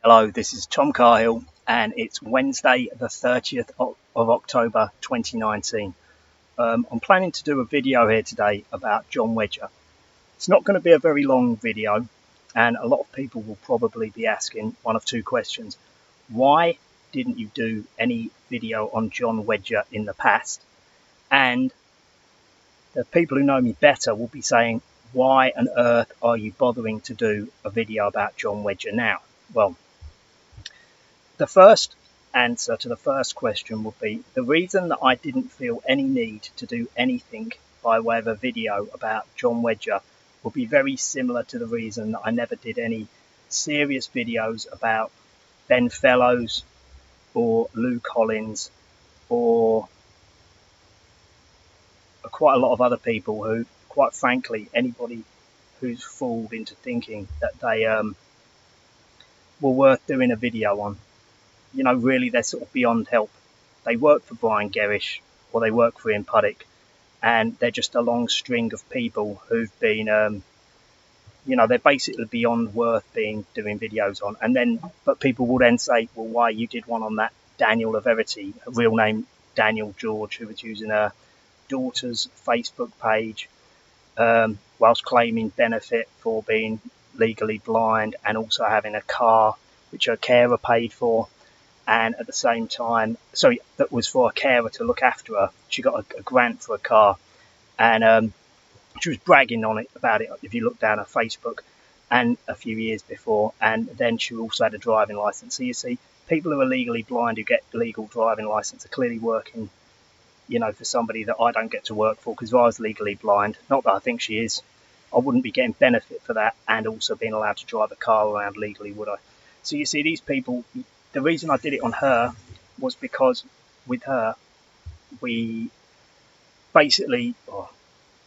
Hello, this is Tom Cahill, and it's Wednesday, the 30th of October 2019. I'm planning to do a video here today about Jon Wedger. It's not going to be a very long video, and a lot of people will probably be asking one of two questions. Why didn't you do any video on Jon Wedger in the past? And the people who know me better will be saying, why on earth are you bothering to do a video about Jon Wedger now? Well, the first answer to the first question would be the reason that I didn't feel any need to do anything by way of a video about Jon Wedger would be very similar to the reason that I never did any serious videos about Ben Fellows or Lou Collins or quite a lot of other people who, quite frankly, anybody who's fooled into thinking that they were worth doing a video on. You know, really, they're sort of beyond help. They work for Brian Gerrish or they work for Ian Puddick, and they're just a long string of people who've been, they're basically beyond worth doing videos on. And then, but people will then say, well, why you did one on that Daniel of Verity, a real name Daniel George, who was using her daughter's Facebook page whilst claiming benefit for being legally blind and also having a car which her carer paid for. And at the same time, that was for a carer to look after her. She got a grant for a car, and she was bragging about it if you look down her Facebook, and a few years before. And then she also had a driving license. So you see, people who are legally blind who get a legal driving license are clearly working, for somebody that I don't get to work for, because if I was legally blind, not that I think she is, I wouldn't be getting benefit for that and also being allowed to drive a car around legally, would I? So you see, these people. The reason I did it on her was because with her, we basically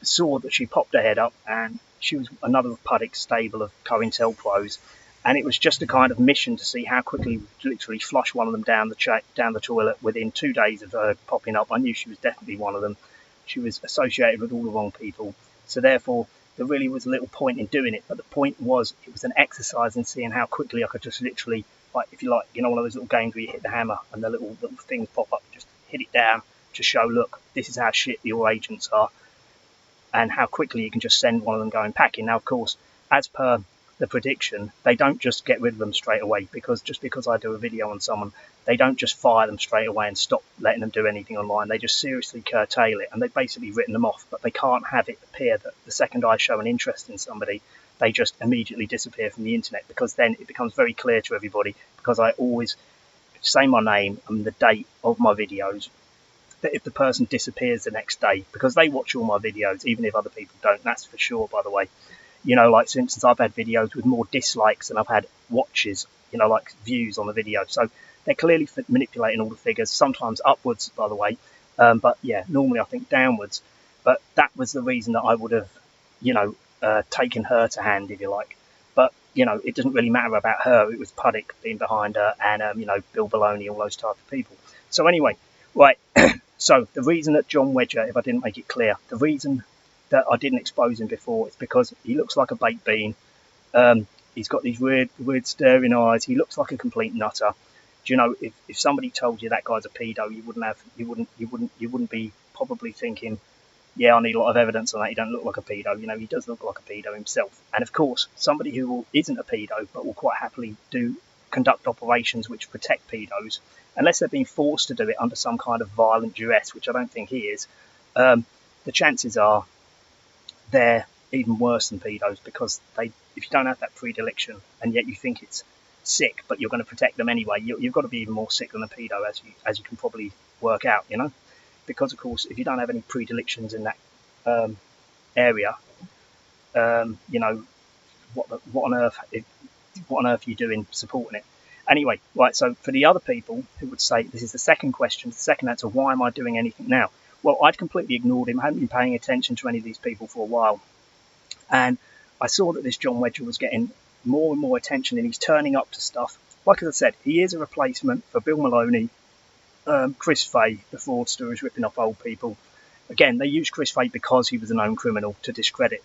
saw that she popped her head up and she was another of Puddick's stable of CointelPros. And it was just a kind of mission to see how quickly we literally flush one of them down the toilet within 2 days of her popping up. I knew she was definitely one of them. She was associated with all the wrong people. So therefore, there really was little point in doing it. But the point was, it was an exercise in seeing how quickly I could just literally, like, if you like, one of those little games where you hit the hammer and the little things pop up, just hit it down to show, look, this is how shit your agents are and how quickly you can just send one of them going packing. Now, of course, as per the prediction, they don't just get rid of them straight away, because just because I do a video on someone, they don't just fire them straight away and stop letting them do anything online. They just seriously curtail it, and they've basically written them off. But they can't have it appear that the second I show an interest in somebody, they just immediately disappear from the internet, because then it becomes very clear to everybody, because I always say my name and the date of my videos, that if the person disappears the next day, because they watch all my videos, even if other people don't, that's for sure, by the way. Like, for instance, I've had videos with more dislikes than I've had watches, like views on the video. So they're clearly manipulating all the figures, sometimes upwards, by the way. But yeah, normally I think downwards. But that was the reason that I would have, taken her to hand, if you like. But, it doesn't really matter about her. It was Puddick being behind her and, Bill Baloney, all those type of people. So anyway, right. So the reason that Jon Wedger, if I didn't make it clear, the reason that I didn't expose him before is because he looks like a baked bean. He's got these weird staring eyes. He looks like a complete nutter. Do you know, if somebody told you that guy's a pedo, you wouldn't be probably thinking, yeah, I need a lot of evidence on that. He don't look like a pedo. He does look like a pedo himself. And of course, somebody who isn't a pedo but will quite happily conduct operations which protect pedos, unless they're being forced to do it under some kind of violent duress, which I don't think he is, the chances are they're even worse than pedos, because if you don't have that predilection and yet you think it's sick, but you're going to protect them anyway, you've got to be even more sick than a pedo, as you can probably work out, because of course, if you don't have any predilections in that area, what on earth are you doing supporting it? Anyway, right, so for the other people who would say, this is the second question, the second answer, why am I doing anything now? Well, I'd completely ignored him. I hadn't been paying attention to any of these people for a while. And I saw that this Jon Wedger was getting more and more attention, and he's turning up to stuff. Like I said, he is a replacement for Bill Maloney, Chris Fay, the fraudster who's ripping off old people. Again, they used Chris Fay because he was a known criminal to discredit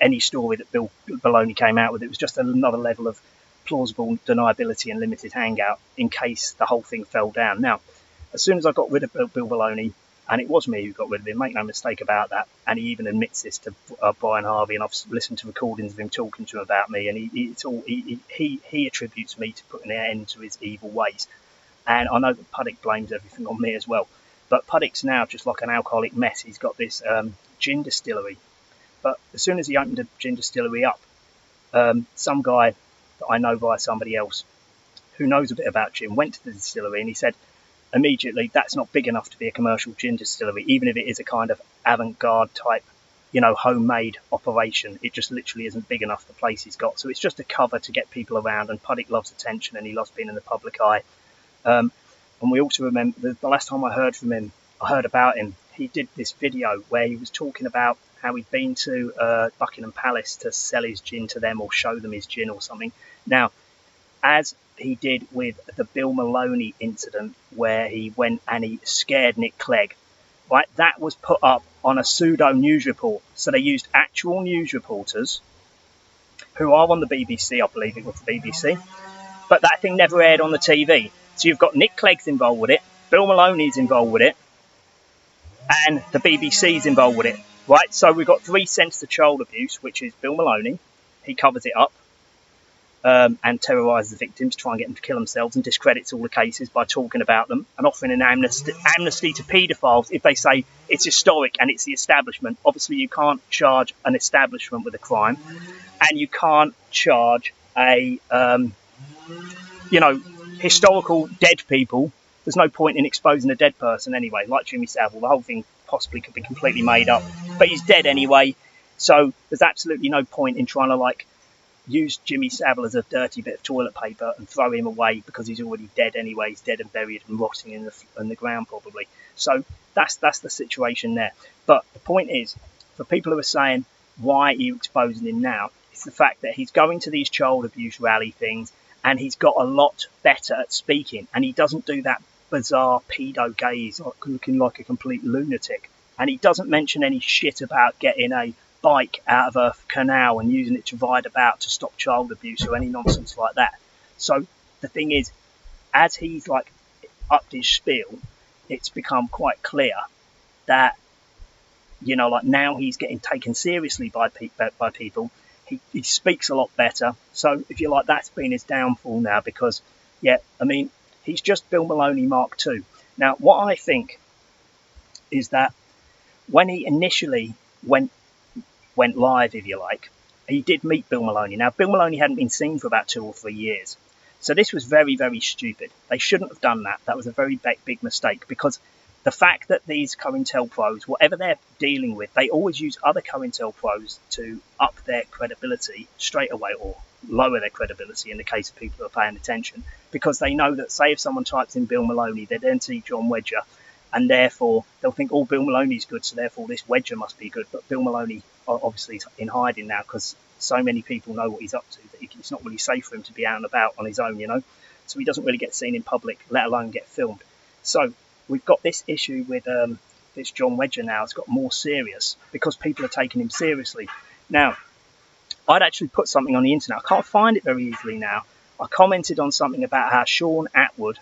any story that Bill Baloney came out with. It was just another level of plausible deniability and limited hangout in case the whole thing fell down. Now, as soon as I got rid of Bill Baloney, and it was me who got rid of him, make no mistake about that, and he even admits this to Brian Harvey, and I've listened to recordings of him talking to him about me, and he attributes me to putting an end to his evil ways. And I know that Puddick blames everything on me as well. But Puddick's now just like an alcoholic mess. He's got this gin distillery. But as soon as he opened a gin distillery up, some guy that I know via somebody else who knows a bit about gin went to the distillery, and he said immediately, that's not big enough to be a commercial gin distillery, even if it is a kind of avant-garde type, homemade operation. It just literally isn't big enough, the place he's got. So it's just a cover to get people around, and Puddick loves attention and he loves being in the public eye. And we also remember the last time I heard about him, he did this video where he was talking about how he'd been to Buckingham Palace to sell his gin to them or show them his gin or something. Now, as he did with the Bill Maloney incident where he went and he scared Nick Clegg, right? That was put up on a pseudo news report. So they used actual news reporters who are on the BBC, I believe it was the BBC, but that thing never aired on the TV. So you've got Nick Clegg's involved with it, Bill Maloney's involved with it, and the BBC's involved with it, right? So we've got 3 cents to child abuse, which is Bill Maloney. He covers it up and terrorises the victims, try and get them to kill themselves, and discredits all the cases by talking about them and offering an amnesty to paedophiles if they say it's historic and it's the establishment. Obviously, you can't charge an establishment with a crime, and you can't charge a, historical dead people. There's no point in exposing a dead person anyway, like Jimmy Savile. The whole thing possibly could be completely made up, but he's dead anyway, so there's absolutely no point in trying to use Jimmy Savile as a dirty bit of toilet paper and throw him away because he's already dead anyway. He's dead and buried and rotting in the ground probably. So that's the situation there. But the point is, for people who are saying, why are you exposing him now? It's the fact that he's going to these child abuse rally things, and he's got a lot better at speaking, and he doesn't do that bizarre pedo gaze, looking like a complete lunatic. And he doesn't mention any shit about getting a bike out of a canal and using it to ride about to stop child abuse or any nonsense like that. So the thing is, as he's upped his spiel, it's become quite clear that now he's getting taken seriously by people. He speaks a lot better. So if you like, that's been his downfall now, because he's just Bill Baloney Mark II. Now, what I think is that when he initially went live, if you like, he did meet Bill Maloney. Now, Bill Maloney hadn't been seen for about 2 or 3 years. So this was very, very stupid. They shouldn't have done that. That was a very big mistake, because the fact that these CointelPros, whatever they're dealing with, they always use other CointelPros to up their credibility straight away, or lower their credibility in the case of people who are paying attention, because they know that, say, if someone types in Bill Maloney, they then see Jon Wedger, and therefore they'll think, oh, Bill Maloney's good, so therefore this Wedger must be good. But Bill Maloney obviously is in hiding now, because so many people know what he's up to that it's not really safe for him to be out and about on his own, So he doesn't really get seen in public, let alone get filmed. So we've got this issue with this Jon Wedger now. It's got more serious because people are taking him seriously. Now, I'd actually put something on the internet. I can't find it very easily now. I commented on something about how Shaun Attwood,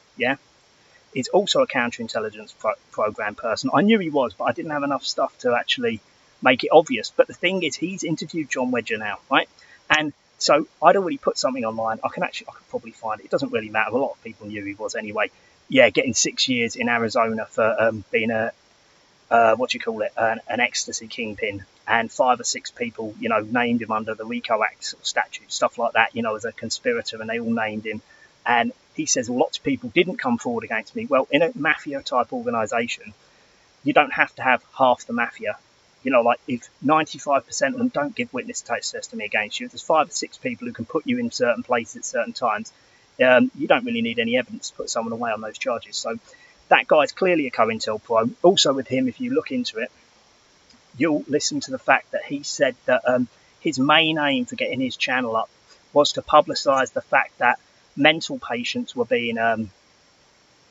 is also a counterintelligence program person. I knew he was, but I didn't have enough stuff to actually make it obvious. But the thing is, he's interviewed Jon Wedger now, right? And so I'd already put something online. I could probably find it. It doesn't really matter. A lot of people knew he was anyway. Yeah, getting 6 years in Arizona for being an ecstasy kingpin, and 5 or 6 people, named him under the RICO Act sort of statute, stuff like that, as a conspirator, and they all named him. And he says, well, lots of people didn't come forward against me. Well, in a mafia type organisation, you don't have to have half the mafia. If 95% of them don't give witness testimony against you, if there's 5 or 6 people who can put you in certain places at certain times, you don't really need any evidence to put someone away on those charges. So that guy's clearly a CointelPro. Also with him, if you look into it, you'll listen to the fact that he said that his main aim for getting his channel up was to publicise the fact that mental patients were being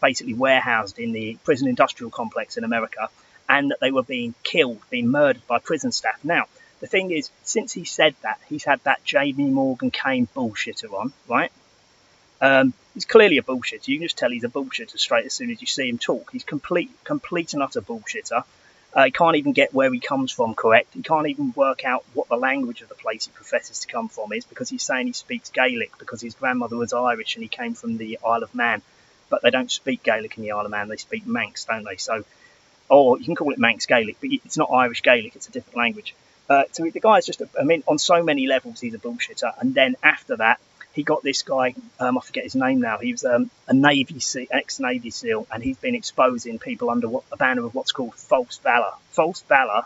basically warehoused in the prison industrial complex in America, and that they were being killed, being murdered by prison staff. Now, the thing is, since he said that, he's had that Jamie Morgan Kane bullshitter on, right? He's clearly a bullshitter. You can just tell he's a bullshitter straight as soon as you see him talk. He's complete and utter bullshitter. He can't even get where he comes from correct. He can't even work out what the language of the place he professes to come from is, because he's saying he speaks Gaelic because his grandmother was Irish and he came from the Isle of Man. But they don't speak Gaelic in the Isle of Man. They speak Manx, don't they? So, or you can call it Manx Gaelic, but it's not Irish Gaelic. It's a different language. So the guy's just, I mean, on so many levels, he's a bullshitter. And then after that, he got this guy, I forget his name now. He was a ex-Navy SEAL, and he's been exposing people under a banner of what's called false valor. False valor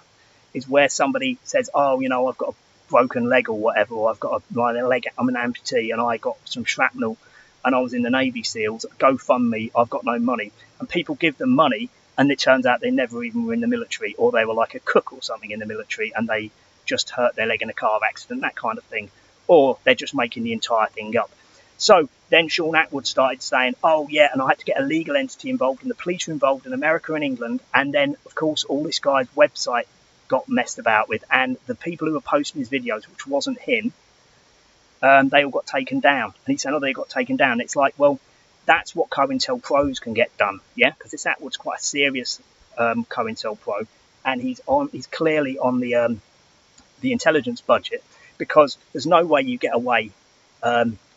is where somebody says, oh, you know, I've got a broken leg or whatever, or I've got a leg, I'm an amputee, and I got some shrapnel, and I was in the Navy SEALs, GoFundMe, I've got no money. And people give them money, and it turns out they never even were in the military, or they were like a cook or something in the military, and they just hurt their leg in a car accident, that kind of thing. Or they're just making the entire thing up. So then Shaun Attwood started saying, oh yeah, and I had to get a legal entity involved, and the police were involved in America and England. And then, of course, all this guy's website got messed about with, and the people who were posting his videos, which wasn't him, they all got taken down. And he's saying, oh, they got taken down. And it's like, well, that's what CointelPros can get done, yeah? Because this Attwood's quite a serious CointelPro, and he's clearly on the intelligence budget. Because there's no way you get away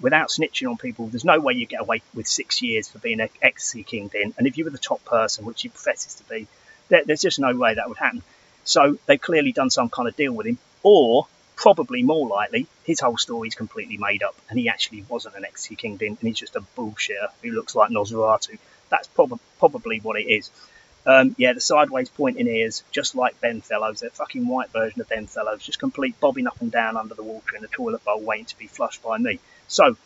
without snitching on people. There's no way you get away with 6 years for being an ex-Sea Kingpin. And if you were the top person, which he professes to be, there's just no way that would happen. So they've clearly done some kind of deal with him. Or, probably more likely, his whole story is completely made up. And he actually wasn't an ex-Sea Kingpin. And he's just a bullshitter who looks like Nosferatu. That's probably what it is. Yeah, the sideways pointing ears, just like Benfellows. They're a fucking white version of Benfellows, just complete bobbing up and down under the water in a toilet bowl waiting to be flushed by me. So,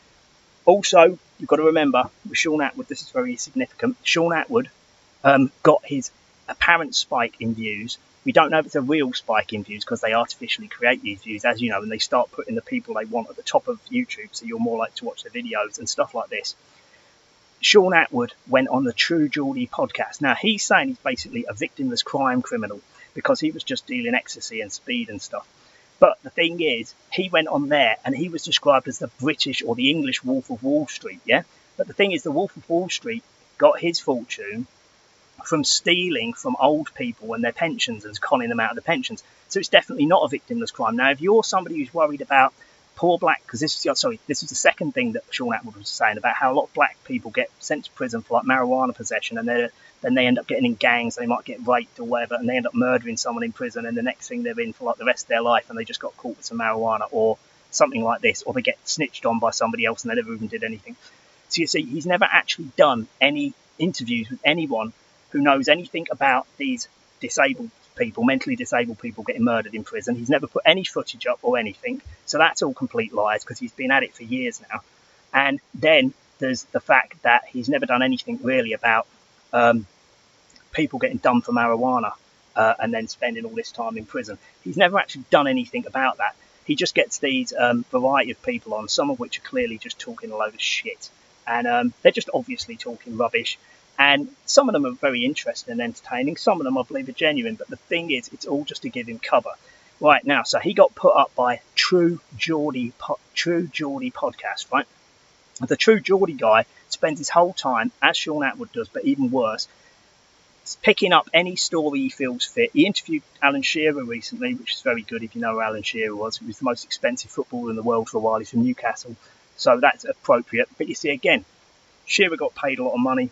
also, you've got to remember, with Shaun Attwood, this is very significant. Shaun Attwood got his apparent spike in views. We don't know if it's a real spike in views because they artificially create these views, as you know, and they start putting the people they want at the top of YouTube, so you're more likely to watch their videos and stuff like this. Shaun Attwood went on the True Geordy podcast. Now, he's saying he's basically a victimless crime criminal because he was just dealing ecstasy and speed and stuff. But the thing is, he went on there and he was described as the British or the English Wolf of Wall Street, yeah? But the thing is, the Wolf of Wall Street got his fortune from stealing from old people and their pensions and conning them out of the pensions. So it's definitely not a victimless crime. Now, if you're somebody who's worried about poor black, because this is the second thing that Shaun Attwood was saying about how a lot of black people get sent to prison for like marijuana possession, and then they end up getting in gangs, they might get raped or whatever, and they end up murdering someone in prison, and the next thing they're in for like the rest of their life, and they just got caught with some marijuana or something like this, or they get snitched on by somebody else and they never even did anything. So you see, he's never actually done any interviews with anyone who knows anything about these disabled people, mentally disabled people getting murdered in prison. He's never put any footage up or anything. So that's all complete lies because he's been at it for years now. And then there's the fact that he's never done anything really about people getting done for marijuana and then spending all this time in prison. He's never actually done anything about that. He just gets these variety of people on, some of which are clearly just talking a load of shit. And they're just obviously talking rubbish. And some of them are very interesting and entertaining. Some of them I believe are genuine. But the thing is, it's all just to give him cover. Right now, so he got put up by True Geordy podcast, right? The True Geordy guy spends his whole time, as Shaun Attwood does, but even worse, picking up any story he feels fit. He interviewed Alan Shearer recently, which is very good if you know who Alan Shearer was. He was the most expensive footballer in the world for a while. He's from Newcastle. So that's appropriate. But you see, again, Shearer got paid a lot of money.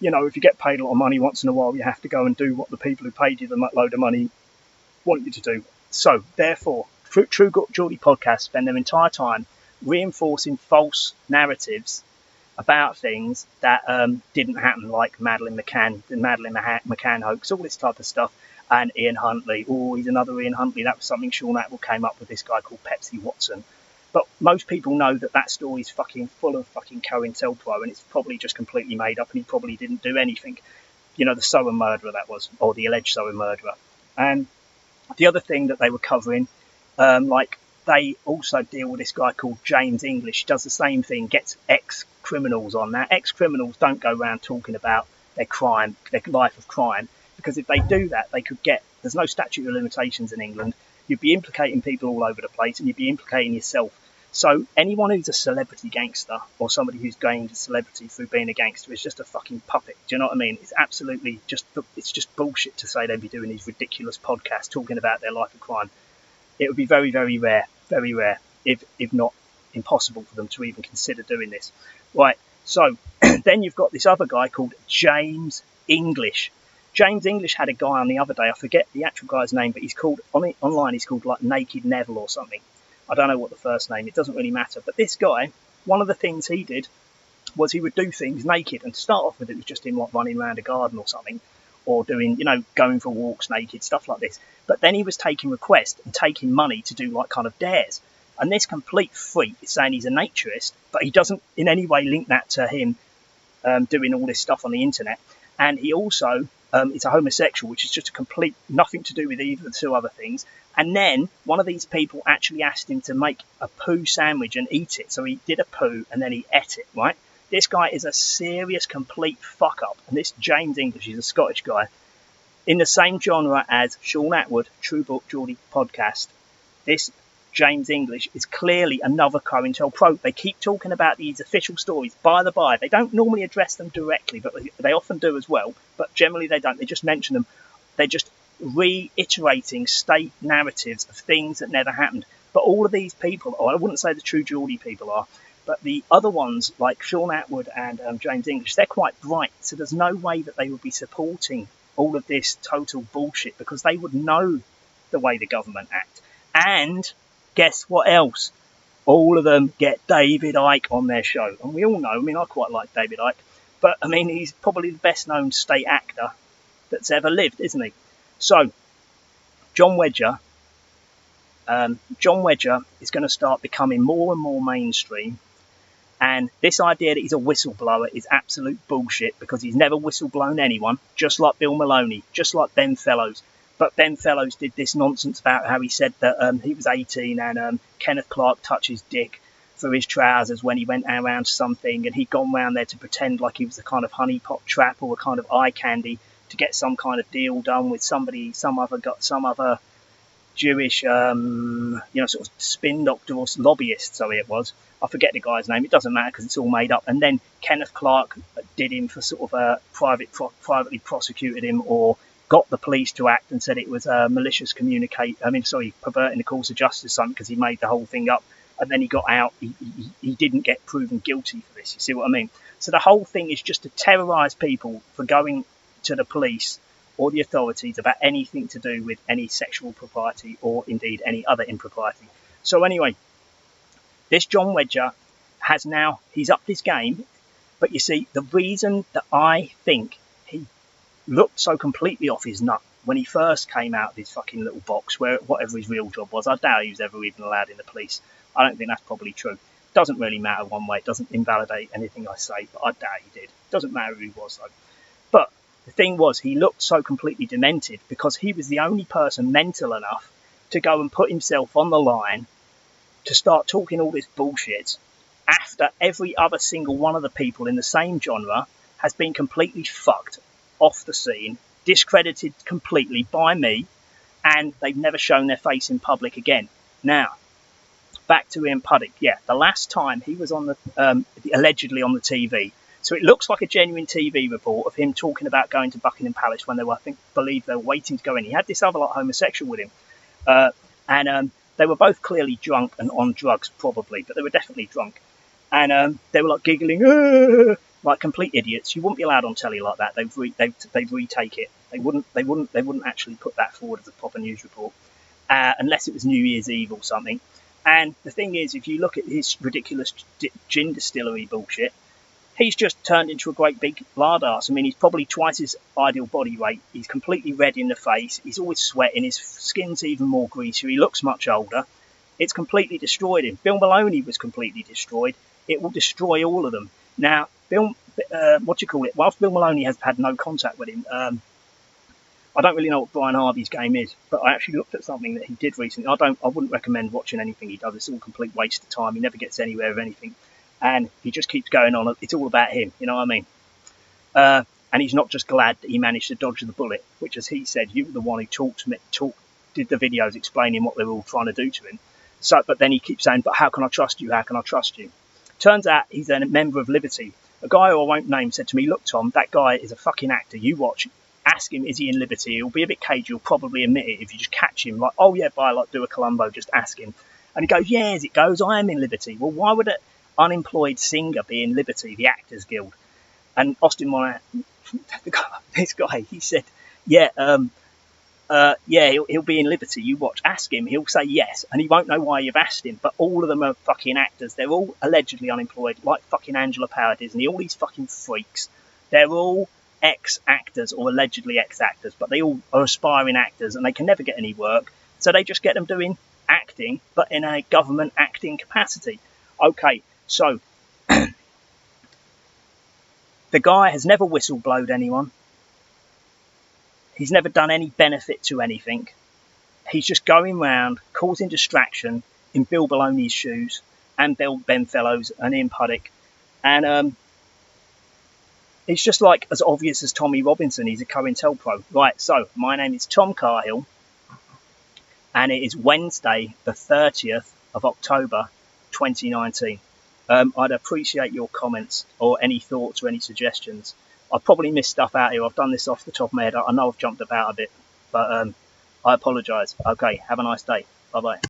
You know, if you get paid a lot of money once in a while, you have to go and do what the people who paid you the load of money want you to do. So, therefore, True Geordy podcasts spend their entire time reinforcing false narratives about things that didn't happen, like Madeleine McCann hoax, all this type of stuff. And Ian Huntley. Oh, he's another Ian Huntley. That was something Shaun Attwood came up with, this guy called Pepsi Watson. But most people know that that story is fucking full of fucking CointelPro, and it's probably just completely made up, and he probably didn't do anything. You know, the Sower murderer that was, or the alleged Sower murderer. And the other thing that they were covering, like they also deal with this guy called James English, does the same thing, gets ex-criminals on. Now, ex-criminals don't go around talking about their crime, their life of crime, because if they do that, they could get, there's no statute of limitations in England, you'd be implicating people all over the place, and you'd be implicating yourself. So anyone who's a celebrity gangster or somebody who's gained a celebrity through being a gangster is just a fucking puppet. Do you know what I mean? It's absolutely it's just bullshit to say they'd be doing these ridiculous podcasts talking about their life of crime. It would be very, very rare, if not impossible for them to even consider doing this. Right, so then you've got this other guy called James English. James English had a guy on the other day, I forget the actual guy's name, but he's called, online he's called like Naked Neville or something. I don't know what the first name, it doesn't really matter. But this guy, one of the things he did was he would do things naked. And to start off with, it was just him like running around a garden or something, or doing, going for walks naked, stuff like this. But then he was taking requests and taking money to do like kind of dares. And this complete freak is saying he's a naturist, but he doesn't in any way link that to him doing all this stuff on the internet. And he also is a homosexual, which is just a complete nothing to do with either of the two other things. And then one of these people actually asked him to make a poo sandwich and eat it. So he did a poo and then he ate it, right? This guy is a serious, complete fuck up. And this James English, he's a Scottish guy, in the same genre as Shaun Attwood, True Book Geordy podcast. This James English is clearly another CointelPro. They keep talking about these official stories. By the by, they don't normally address them directly, but they often do as well. But generally they don't. They just mention them. They're just reiterating state narratives of things that never happened. But all of these people, or I wouldn't say the true Geordie people are, but the other ones like Shaun Attwood and James English, they're quite bright. So there's no way that they would be supporting all of this total bullshit, because they would know the way the government act. And guess what else? All of them get David Icke on their show. And we all know, I quite like David Icke, but he's probably the best known state actor that's ever lived, isn't he? So, Jon Wedger is going to start becoming more and more mainstream. And this idea that he's a whistleblower is absolute bullshit, because he's never whistleblown anyone, just like Bill Maloney, just like Ben Fellows. But Ben Fellows did this nonsense about how he said that he was 18 and Kenneth Clark touched his dick through his trousers when he went around something, and he'd gone round there to pretend like he was a kind of honeypot trap or a kind of eye candy to get some kind of deal done with somebody, some other Jewish, sort of spin doctor or lobbyist, so it was. I forget the guy's name. It doesn't matter because it's all made up. And then Kenneth Clark did him for sort of privately prosecuted him, or got the police to act and said it was malicious perverting the course of justice, something, because he made the whole thing up. And then he got out. He didn't get proven guilty for this. You see what I mean? So the whole thing is just to terrorise people for going to the police or the authorities about anything to do with any sexual propriety or indeed any other impropriety. So anyway, this Jon Wedger he's upped his game. But you see, the reason that I think he looked so completely off his nut when he first came out of his fucking little box, where whatever his real job was, I doubt he was ever even allowed in the police. I don't think that's probably true. Doesn't really matter one way. It doesn't invalidate anything I say, but I doubt he did. Doesn't matter who he was though. But the thing was, he looked so completely demented because he was the only person mental enough to go and put himself on the line to start talking all this bullshit after every other single one of the people in the same genre has been completely fucked off the scene, discredited completely by me, and they've never shown their face in public again. Now, back to Ian Puddick. Yeah, the last time he was on allegedly on the TV. So it looks like a genuine TV report of him talking about going to Buckingham Palace when they were, believe they were waiting to go in. He had this other homosexual with him. And they were both clearly drunk and on drugs, probably, but they were definitely drunk. And they were like giggling, like complete idiots. You wouldn't be allowed on telly like that. They'd retake it. They wouldn't actually put that forward as a proper news report, unless it was New Year's Eve or something. And the thing is, if you look at his ridiculous gin distillery bullshit, he's just turned into a great big lard ass. He's probably twice his ideal body weight. He's completely red in the face. He's always sweating. His skin's even more greasy. He looks much older. It's completely destroyed him. Bill Baloney was completely destroyed. It will destroy all of them. Now, whilst Bill Maloney has had no contact with him, I don't really know what Brian Harvey's game is, but I actually looked at something that he did recently. I wouldn't recommend watching anything he does. It's all a complete waste of time. He never gets anywhere with anything. And he just keeps going on. It's all about him, you know what I mean? And he's not just glad that he managed to dodge the bullet, which, as he said, you were the one who did the videos explaining what they were all trying to do to him. So, but then he keeps saying, but how can I trust you? How can I trust you? Turns out he's a member of Liberty. A guy who I won't name said to me, look, Tom, that guy is a fucking actor. You watch, ask him, is he in Liberty? He'll be a bit cagey. He'll probably admit it if you just catch him. Like, oh, yeah, like do a Columbo, just ask him. And he goes, yeah, as it goes, I am in Liberty. Well, why would an unemployed singer be in Liberty, the Actors Guild? And Austin Moran, this guy, he said, yeah, he'll be in Liberty. You watch, ask him, he'll say yes, and he won't know why you've asked him. But all of them are fucking actors. They're all allegedly unemployed, like fucking Angela Power Disney. All these fucking freaks. They're all ex-actors or allegedly ex-actors, but they all are aspiring actors, and they can never get any work. So they just get them doing acting, but in a government acting capacity. Okay, so the guy has never whistleblowed anyone. He's never done any benefit to anything. He's just going round causing distraction in Bill Baloney's shoes and Bill Benfellows and Ian Puddick. And it's just like as obvious as Tommy Robinson. He's a CointelPro. Right, so my name is Tom Cahill, and it is Wednesday, the 30th of October, 2019. I'd appreciate your comments or any thoughts or any suggestions. I've probably missed stuff out here. I've done this off the top of my head. I know I've jumped about a bit, but I apologise. Okay, have a nice day. Bye-bye.